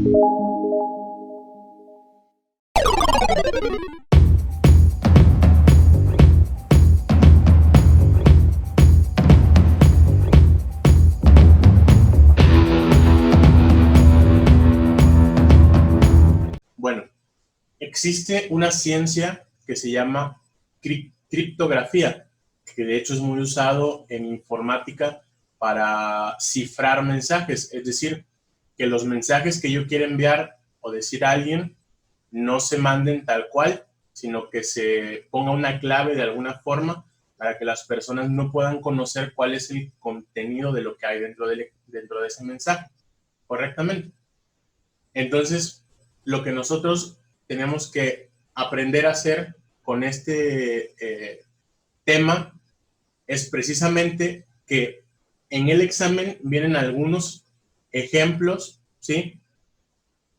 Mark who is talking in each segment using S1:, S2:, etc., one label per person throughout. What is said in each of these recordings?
S1: Bueno, existe una ciencia que se llama criptografía, que de hecho es muy usado en informática para cifrar mensajes, es decir, que los mensajes que yo quiero enviar o decir a alguien no se manden tal cual, sino que se ponga una clave de alguna forma para que las personas no puedan conocer cuál es el contenido de lo que hay dentro de ese mensaje, correctamente. Entonces, lo que nosotros tenemos que aprender a hacer con este tema es precisamente que en el examen vienen algunos ejemplos, ¿sí?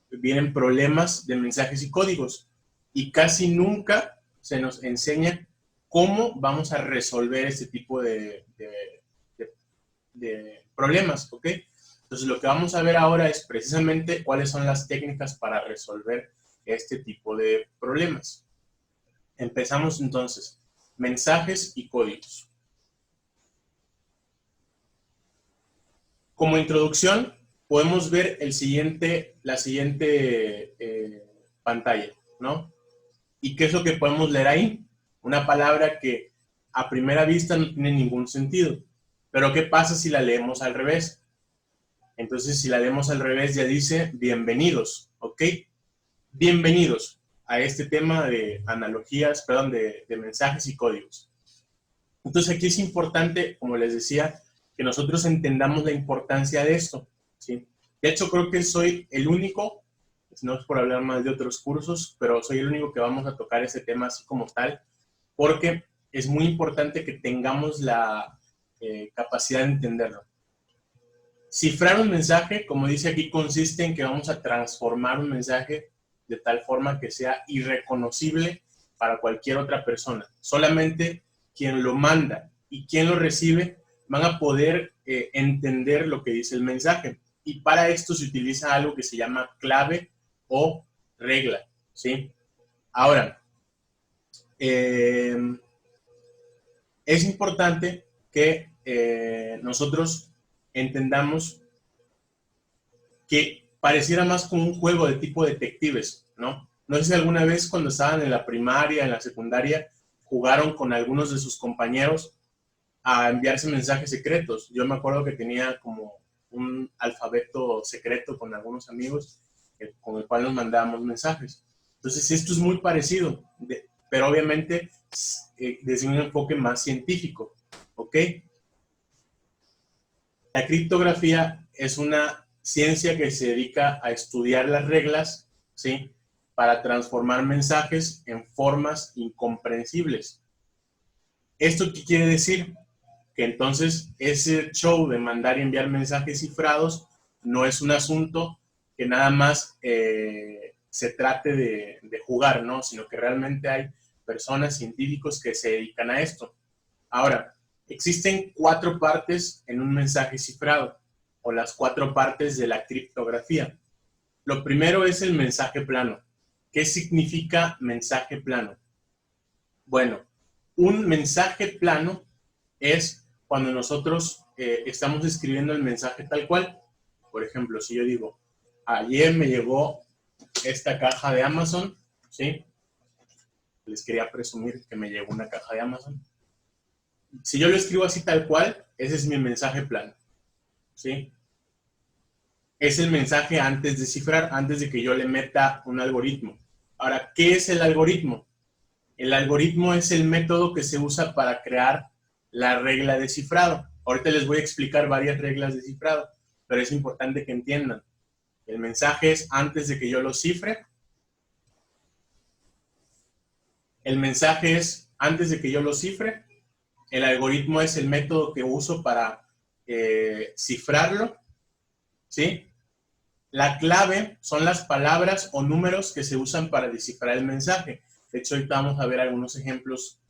S1: Vienen problemas de mensajes y códigos y casi nunca se nos enseña cómo vamos a resolver este tipo de problemas, ¿ok? Entonces lo que vamos a ver ahora es precisamente cuáles son las técnicas para resolver este tipo de problemas. Empezamos entonces. Mensajes y códigos. Como introducción, podemos ver la siguiente pantalla, ¿no? ¿Y qué es lo que podemos leer ahí? Una palabra que a primera vista no tiene ningún sentido. Pero ¿qué pasa si la leemos al revés? Entonces, si la leemos al revés, ya dice bienvenidos, ¿ok? Bienvenidos a este tema de analogías, perdón, de mensajes y códigos. Entonces, aquí es importante, como les decía, que nosotros entendamos la importancia de esto, ¿sí? De hecho, creo que soy el único, no es por hablar más de otros cursos, pero soy el único que vamos a tocar ese tema así como tal, porque es muy importante que tengamos la capacidad de entenderlo. Cifrar un mensaje, como dice aquí, consiste en que vamos a transformar un mensaje de tal forma que sea irreconocible para cualquier otra persona. Solamente quien lo manda y quien lo recibe van a poder entender lo que dice el mensaje. Y para esto se utiliza algo que se llama clave o regla, ¿sí? Ahora, es importante que nosotros entendamos que pareciera más como un juego de tipo detectives, ¿no? No sé si alguna vez cuando estaban en la primaria, en la secundaria, jugaron con algunos de sus compañeros a enviarse mensajes secretos. Yo me acuerdo que tenía como un alfabeto secreto con algunos amigos con el cual nos mandábamos mensajes. Entonces, esto es muy parecido, pero obviamente desde un enfoque más científico, ¿ok? La criptografía es una ciencia que se dedica a estudiar las reglas, ¿sí? Para transformar mensajes en formas incomprensibles. ¿Esto qué quiere decir? Que entonces ese show de mandar y enviar mensajes cifrados no es un asunto que nada más se trate de jugar, ¿no? Sino que realmente hay personas, científicos que se dedican a esto. Ahora, existen 4 partes en un mensaje cifrado, o las 4 partes de la criptografía. Lo primero es el mensaje plano. ¿Qué significa mensaje plano? Bueno, un mensaje plano es cuando nosotros estamos escribiendo el mensaje tal cual. Por ejemplo, si yo digo, ayer me llegó esta caja de Amazon, ¿sí? Les quería presumir que me llegó una caja de Amazon. Si yo lo escribo así tal cual, ese es mi mensaje plano, ¿sí? Es el mensaje antes de cifrar, antes de que yo le meta un algoritmo. Ahora, ¿qué es el algoritmo? El algoritmo es el método que se usa para crear la regla de cifrado. Ahorita les voy a explicar varias reglas de cifrado, pero es importante que entiendan. El mensaje es antes de que yo lo cifre. El mensaje es antes de que yo lo cifre. El algoritmo es el método que uso para cifrarlo, ¿sí? La clave son las palabras o números que se usan para descifrar el mensaje. De hecho, ahorita vamos a ver algunos ejemplos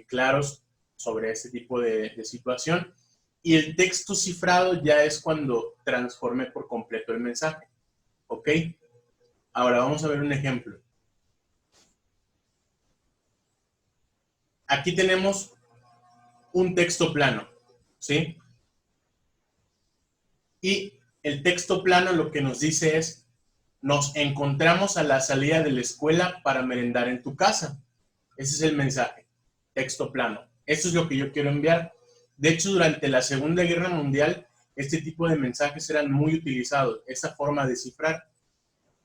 S1: claros sobre este tipo de situación. Y el texto cifrado ya es cuando transforme por completo el mensaje, ¿ok? Ahora vamos a ver un ejemplo. Aquí tenemos un texto plano, ¿sí? Y el texto plano lo que nos dice es, nos encontramos a la salida de la escuela para merendar en tu casa. Ese es el mensaje, texto plano. Eso es lo que yo quiero enviar. De hecho, durante la Segunda Guerra Mundial, este tipo de mensajes eran muy utilizados, esa forma de cifrar.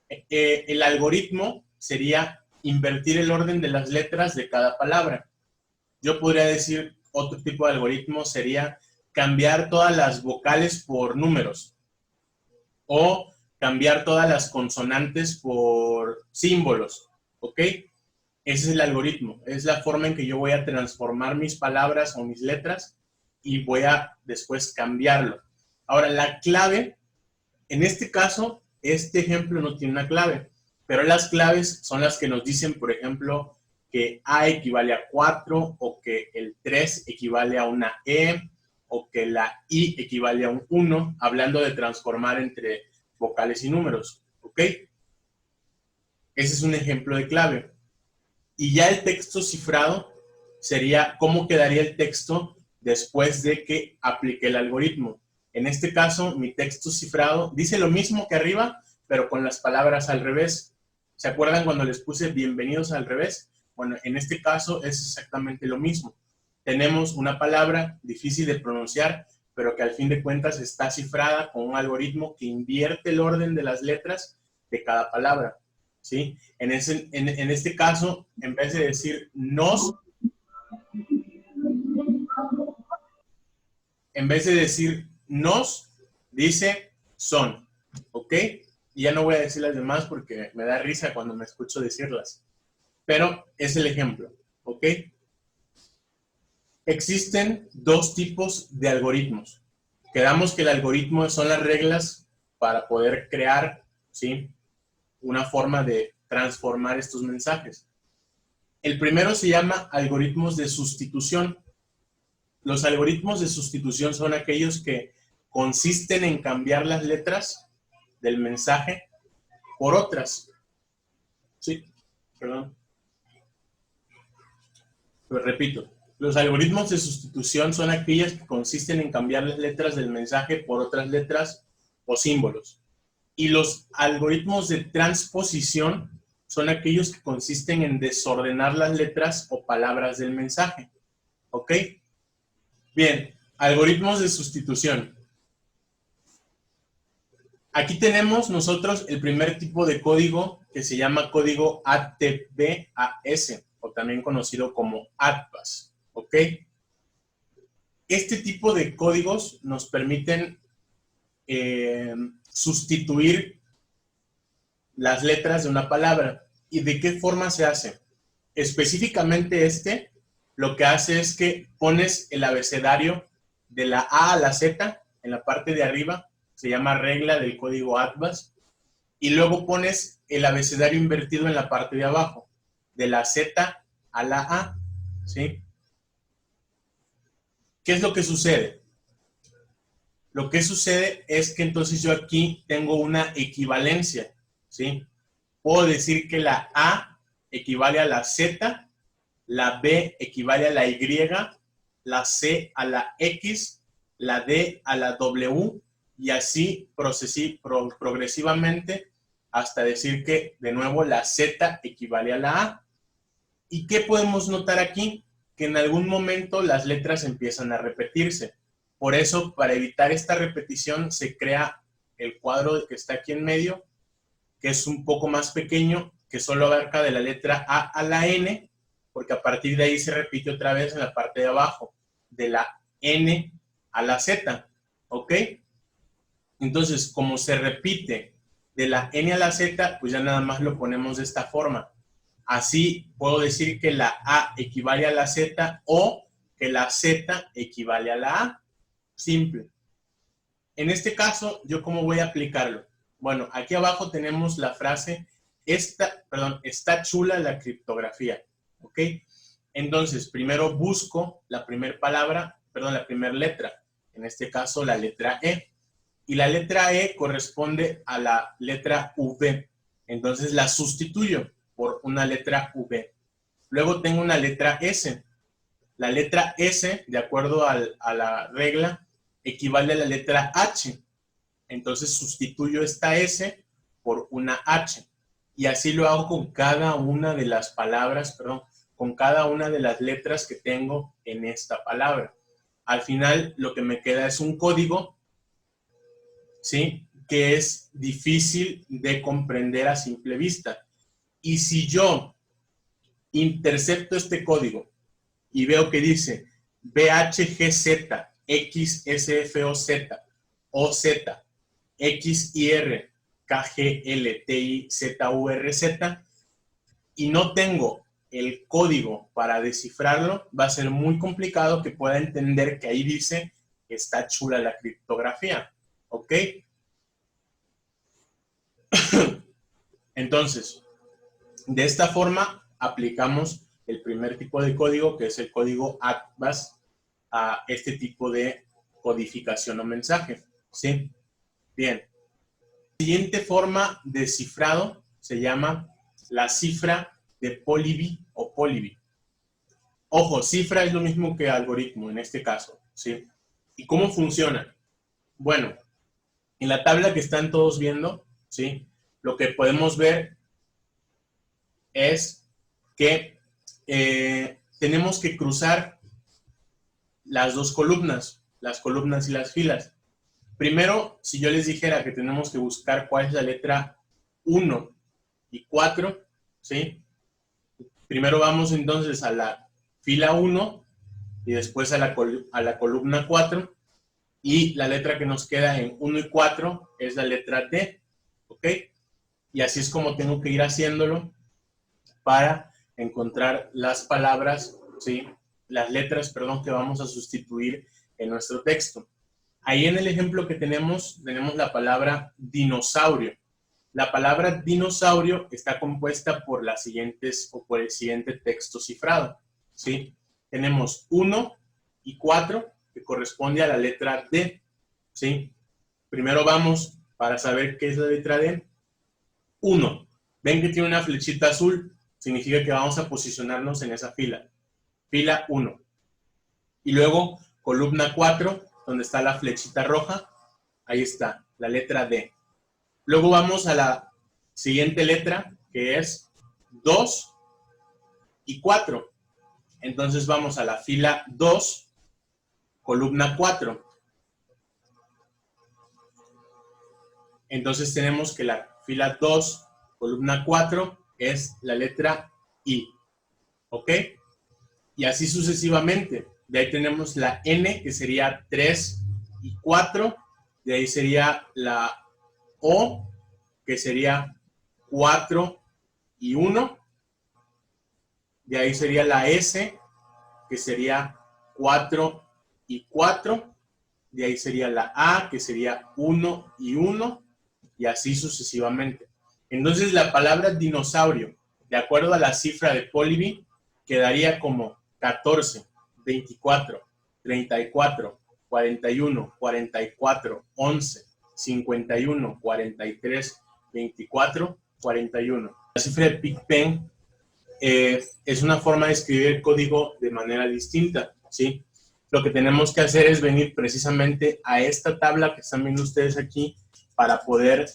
S1: El algoritmo sería invertir el orden de las letras de cada palabra. Yo podría decir, otro tipo de algoritmo sería cambiar todas las vocales por números o cambiar todas las consonantes por símbolos, ¿ok? Ese es el algoritmo, es la forma en que yo voy a transformar mis palabras o mis letras y voy a después cambiarlo. Ahora, la clave, en este caso, este ejemplo no tiene una clave, pero las claves son las que nos dicen, por ejemplo, que A equivale a 4 o que el 3 equivale a una E o que la I equivale a un 1, hablando de transformar entre vocales y números, ¿ok? Ese es un ejemplo de clave. Y ya el texto cifrado sería cómo quedaría el texto después de que aplique el algoritmo. En este caso, mi texto cifrado dice lo mismo que arriba, pero con las palabras al revés. ¿Se acuerdan cuando les puse bienvenidos al revés? Bueno, en este caso es exactamente lo mismo. Tenemos una palabra difícil de pronunciar, pero que al fin de cuentas está cifrada con un algoritmo que invierte el orden de las letras de cada palabra, ¿sí? En este caso, en vez de decir nos, dice son, ¿ok? Y ya no voy a decir las demás porque me da risa cuando me escucho decirlas. Pero es el ejemplo, ¿ok? Existen dos tipos de algoritmos. Quedamos que el algoritmo son las reglas para poder crear, ¿sí?, una forma de transformar estos mensajes. El primero se llama algoritmos de sustitución. Los algoritmos de sustitución son aquellos que consisten en cambiar las letras del mensaje por otras. Sí, perdón. Lo repito. Los algoritmos de sustitución son aquellos que consisten en cambiar las letras del mensaje por otras letras o símbolos. Y los algoritmos de transposición son aquellos que consisten en desordenar las letras o palabras del mensaje. ¿Ok? Bien, algoritmos de sustitución. Aquí tenemos nosotros el primer tipo de código que se llama código ATBAS, o también conocido como ATBAS. ¿Ok? Este tipo de códigos nos permiten sustituir las letras de una palabra. ¿Y de qué forma se hace? Específicamente lo que hace es que pones el abecedario de la A a la Z en la parte de arriba, se llama regla del código ATBAS, y luego pones el abecedario invertido en la parte de abajo, de la Z a la A, ¿sí? ¿Qué es lo que sucede? Lo que sucede es que entonces yo aquí tengo una equivalencia, ¿sí? Puedo decir que la A equivale a la Z, la B equivale a la Y, la C a la X, la D a la W, y así progresivamente hasta decir que, de nuevo, la Z equivale a la A. ¿Y qué podemos notar aquí? Que en algún momento las letras empiezan a repetirse. Por eso, para evitar esta repetición, se crea el cuadro que está aquí en medio, que es un poco más pequeño, que solo abarca de la letra A a la N, porque a partir de ahí se repite otra vez en la parte de abajo, de la N a la Z, ¿ok? Entonces, como se repite de la N a la Z, pues ya nada más lo ponemos de esta forma. Así puedo decir que la A equivale a la Z o que la Z equivale a la A. Simple. En este caso, ¿yo cómo voy a aplicarlo? Bueno, aquí abajo tenemos la frase, está chula la criptografía, ¿ok? Entonces, primero busco la primera letra, en este caso la letra E, y la letra E corresponde a la letra V. Entonces la sustituyo por una letra V. Luego tengo una letra S. La letra S, de acuerdo a la regla, equivale a la letra H. Entonces sustituyo esta S por una H. Y así lo hago con cada una de las palabras, perdón, con cada una de las letras que tengo en esta palabra. Al final lo que me queda es un código, ¿sí?, que es difícil de comprender a simple vista. Y si yo intercepto este código y veo que dice BHGZ, XSFOZ, OZ, XIR, KGL, TI, ZURZ, y no tengo el código para descifrarlo, va a ser muy complicado que pueda entender que ahí dice que está chula la criptografía, ¿ok? Entonces, de esta forma aplicamos el primer tipo de código, que es el código ACBAS, a este tipo de codificación o mensaje, ¿sí? Bien. La siguiente forma de cifrado se llama la cifra de Polybit o Polybit. Ojo, cifra es lo mismo que algoritmo en este caso, ¿sí? ¿Y cómo funciona? Bueno, en la tabla que están todos viendo, ¿sí?, lo que podemos ver es que tenemos que cruzar las dos columnas, las columnas y las filas. Primero, si yo les dijera que tenemos que buscar cuál es la letra 1 y 4, ¿sí? Primero vamos entonces a la fila 1 y después a la columna 4, y la letra que nos queda en 1 y 4 es la letra D, ¿ok? Y así es como tengo que ir haciéndolo para encontrar las palabras, ¿sí?, las letras, perdón, que vamos a sustituir en nuestro texto. Ahí en el ejemplo que tenemos la palabra dinosaurio. La palabra dinosaurio está compuesta por las siguientes, o por el siguiente texto cifrado, ¿sí? Tenemos 1 y 4, que corresponde a la letra D, ¿sí? Primero vamos, para saber qué es la letra D, 1. Ven que tiene una flechita azul, significa que vamos a posicionarnos en esa fila. Fila 1. Y luego, columna 4, donde está la flechita roja, ahí está, la letra D. Luego vamos a la siguiente letra, que es 2 y 4. Entonces vamos a la fila 2, columna 4. Entonces tenemos que la fila 2, columna 4, es la letra I. ¿Ok? Y así sucesivamente. De ahí tenemos la N, que sería 3 y 4. De ahí sería la O, que sería 4 y 1. De ahí sería la S, que sería 4 y 4. De ahí sería la A, que sería 1 y 1. Y así sucesivamente. Entonces la palabra dinosaurio, de acuerdo a la cifra de Polybit, quedaría como 14, 24, 34, 41, 44, 11, 51, 43, 24, 41. La cifra de PicPen es una forma de escribir el código de manera distinta, ¿sí? Lo que tenemos que hacer es venir precisamente a esta tabla que están viendo ustedes aquí para poder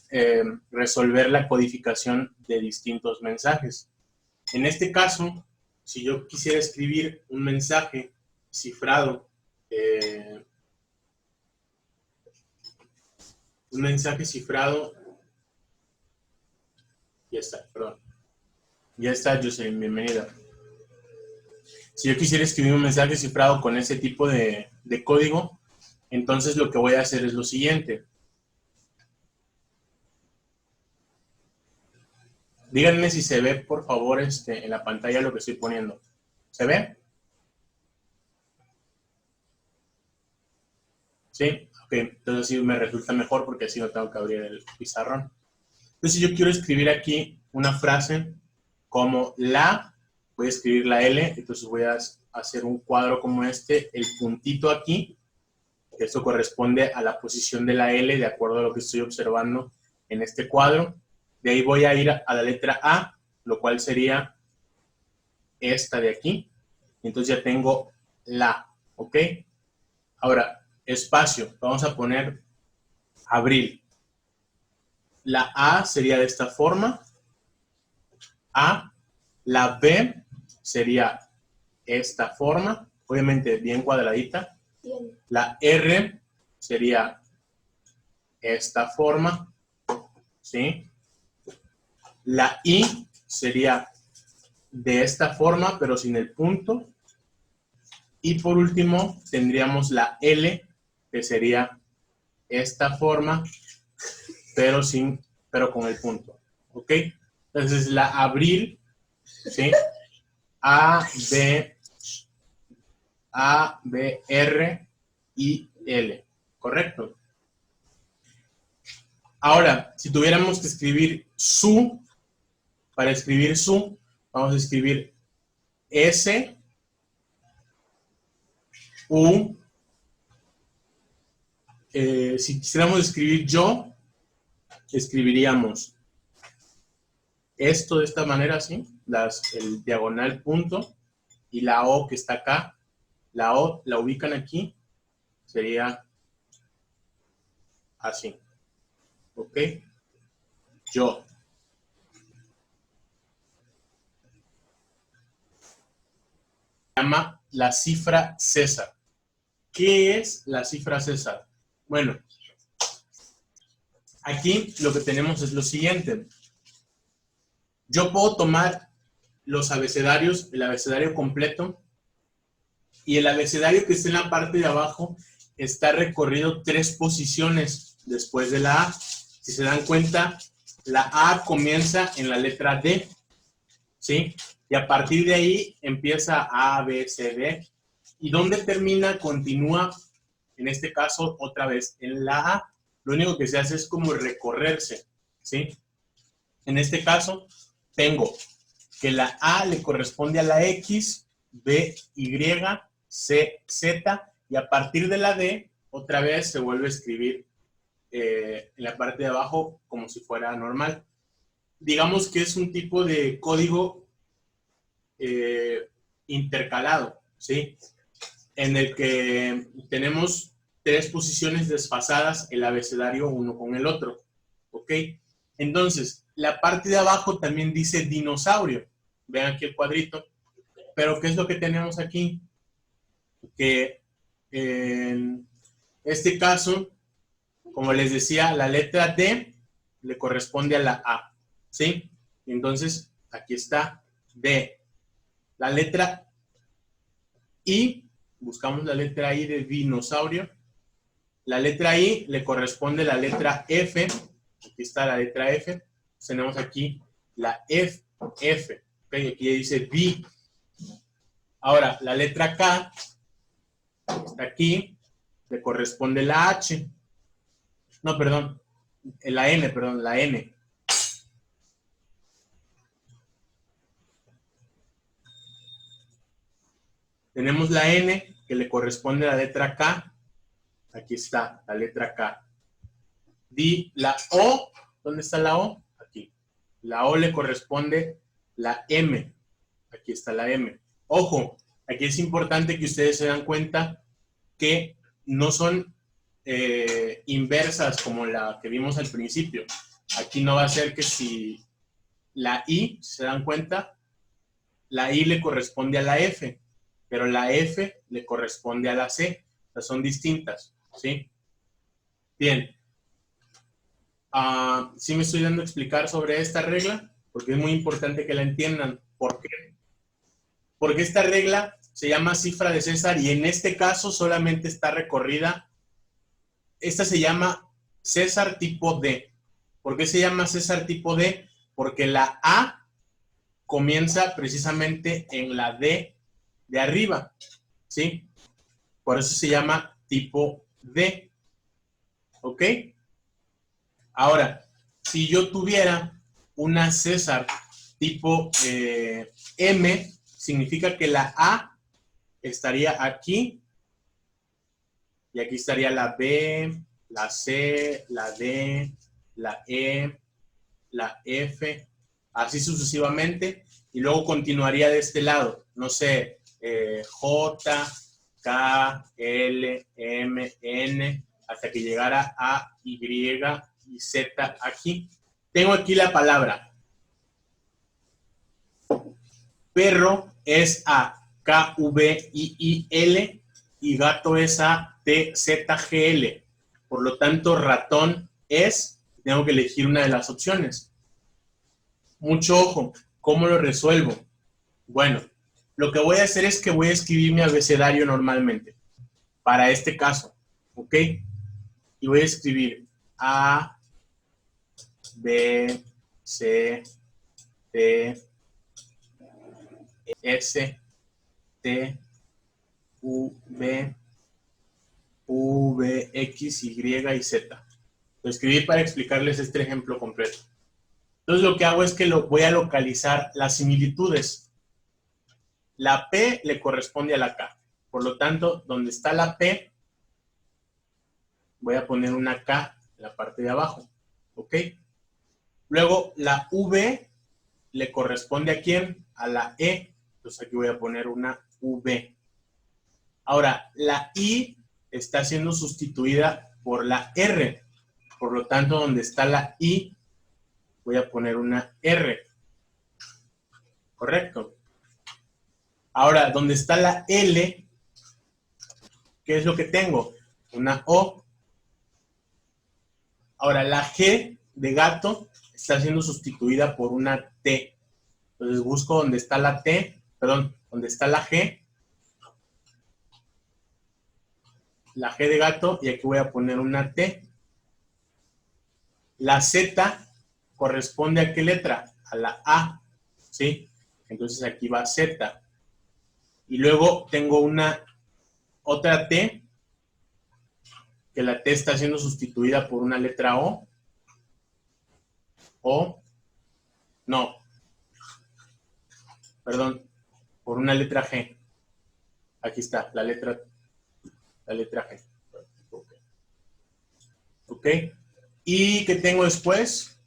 S1: resolver la codificación de distintos mensajes. En este caso, si yo quisiera escribir un mensaje cifrado, ya está, perdón. Ya está, Jocelyn, bienvenida. Si yo quisiera escribir un mensaje cifrado con ese tipo de código, entonces lo que voy a hacer es lo siguiente. Díganme si se ve, por favor, en la pantalla lo que estoy poniendo. ¿Se ve? ¿Sí? Ok, entonces sí me resulta mejor porque así no tengo que abrir el pizarrón. Entonces, si yo quiero escribir aquí una frase como la, voy a escribir la L, entonces voy a hacer un cuadro como este, el puntito aquí, Esto corresponde a la posición de la L de acuerdo a lo que estoy observando en este cuadro. De ahí voy a ir a la letra A, lo cual sería esta de aquí. Entonces ya tengo la, ¿ok? Ahora, espacio. Vamos a poner abril. La A sería de esta forma. A. La B sería esta forma. Obviamente bien cuadradita. La R sería esta forma. ¿Sí? La I sería de esta forma, pero sin el punto. Y por último, tendríamos la L, que sería esta forma, pero con el punto. ¿Ok? Entonces, la abril, ¿sí? A, B, R, I, L. ¿Correcto? Ahora, si tuviéramos que escribir su, para escribir su, vamos a escribir S, U. Si quisiéramos escribir yo, escribiríamos esto de esta manera, ¿sí? El diagonal punto y la O que está acá, la O la ubican aquí, sería así, ¿ok? Yo. Se llama la cifra César. ¿Qué es la cifra César? Bueno, aquí lo que tenemos es lo siguiente. Yo puedo tomar los abecedarios, el abecedario completo, y el abecedario que está en la parte de abajo está recorrido 3 posiciones después de la A. Si se dan cuenta, la A comienza en la letra D, ¿sí? Y a partir de ahí empieza A, B, C, D. ¿Y dónde termina? Continúa, en este caso, otra vez en la A. Lo único que se hace es como recorrerse, ¿sí? En este caso, tengo que la A le corresponde a la X, B, Y, C, Z, y a partir de la D, otra vez se vuelve a escribir en la parte de abajo como si fuera normal. Digamos que es un tipo de código intercalado, ¿sí? En el que tenemos 3 posiciones desfasadas el abecedario uno con el otro, ¿ok? Entonces, la parte de abajo también dice dinosaurio. Vean aquí el cuadrito. Pero, ¿qué es lo que tenemos aquí? Que en este caso, como les decía, la letra D le corresponde a la A, ¿sí? Entonces, aquí está D. La letra I, buscamos la letra I de dinosaurio. La letra I le corresponde a la letra F. Aquí está la letra F. Tenemos aquí la F. ¿Okay? Aquí dice B. Ahora, la letra K está aquí. Le corresponde la H. No, perdón. La N, perdón, la N. Tenemos la N que le corresponde a la letra K. Aquí está la letra K. La O. ¿Dónde está la O? Aquí. La O le corresponde la M. Aquí está la M. Ojo, aquí es importante que ustedes se dan cuenta que no son inversas como la que vimos al principio. Aquí no va a ser que si la I, se dan cuenta, la I le corresponde a la F, pero la F le corresponde a la C. O sea, son distintas, ¿sí? Bien. ¿Sí me estoy dando a explicar sobre esta regla? Porque es muy importante que la entiendan. ¿Por qué? Porque esta regla se llama cifra de César y en este caso solamente está recorrida. Esta se llama César tipo D. ¿Por qué se llama César tipo D? Porque la A comienza precisamente en la D de arriba, ¿sí? Por eso se llama tipo D. ¿Ok? Ahora, si yo tuviera una César tipo M, significa que la A estaría aquí y aquí estaría la B, la C, la D, la E, la F, así sucesivamente, y luego continuaría de este lado, no sé, J, K, L, M, N, hasta que llegara a Y y Z aquí. Tengo aquí la palabra. Perro es A, K, V, I, I, L, y gato es A, T, Z, G, L. Por lo tanto, ratón es, tengo que elegir una de las opciones. Mucho ojo, ¿cómo lo resuelvo? Bueno, lo que voy a hacer es que voy a escribir mi abecedario normalmente, para este caso, ¿ok? Y voy a escribir A, B, C, D, S, T, U, V, V, X, Y y Z. Lo escribí para explicarles este ejemplo completo. Entonces lo que hago es que voy a localizar las similitudes. La P le corresponde a la K. Por lo tanto, donde está la P, voy a poner una K en la parte de abajo. ¿Ok? Luego, la V le corresponde ¿a quién? A la E. Entonces aquí voy a poner una V. Ahora, la I está siendo sustituida por la R. Por lo tanto, donde está la I, voy a poner una R. ¿Correcto? Ahora, donde está la L, ¿qué es lo que tengo? Una O. Ahora, la G de gato está siendo sustituida por una T. Entonces busco donde está la T, perdón, donde está la G de gato, y aquí voy a poner una T. La Z corresponde ¿a qué letra? A la A, ¿sí? Entonces aquí va Z. Y luego tengo otra T, que la T está siendo sustituida por una letra O. No, perdón, por una letra G. Aquí está, la letra G. ¿Ok? ¿Y qué tengo después?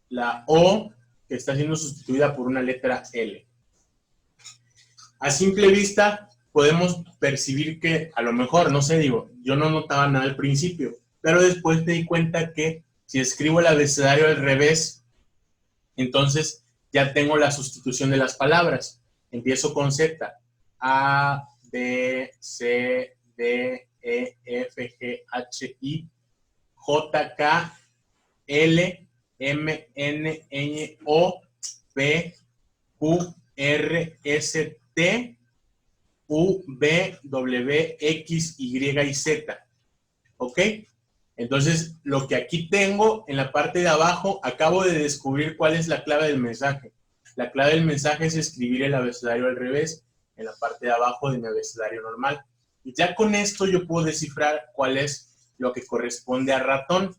S1: La O, que está siendo sustituida por una letra L. A simple vista, podemos percibir que, a lo mejor, no sé, digo, yo no notaba nada al principio, pero después me di cuenta que si escribo el abecedario al revés, entonces ya tengo la sustitución de las palabras. Empiezo con Z. A, B, C, D, E, F, G, H, I, J, K, L, M, N, N, O, P, Q, R, S, T, U, V, W, X, Y y Z. ¿Ok? Entonces, lo que aquí tengo en la parte de abajo, acabo de descubrir cuál es la clave del mensaje. La clave del mensaje es escribir el abecedario al revés, en la parte de abajo de mi abecedario normal. Y ya con esto yo puedo descifrar cuál es lo que corresponde a ratón,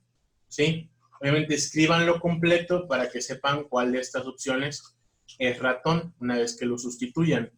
S1: ¿sí? Obviamente escríbanlo completo para que sepan cuál de estas opciones es ratón una vez que lo sustituyan.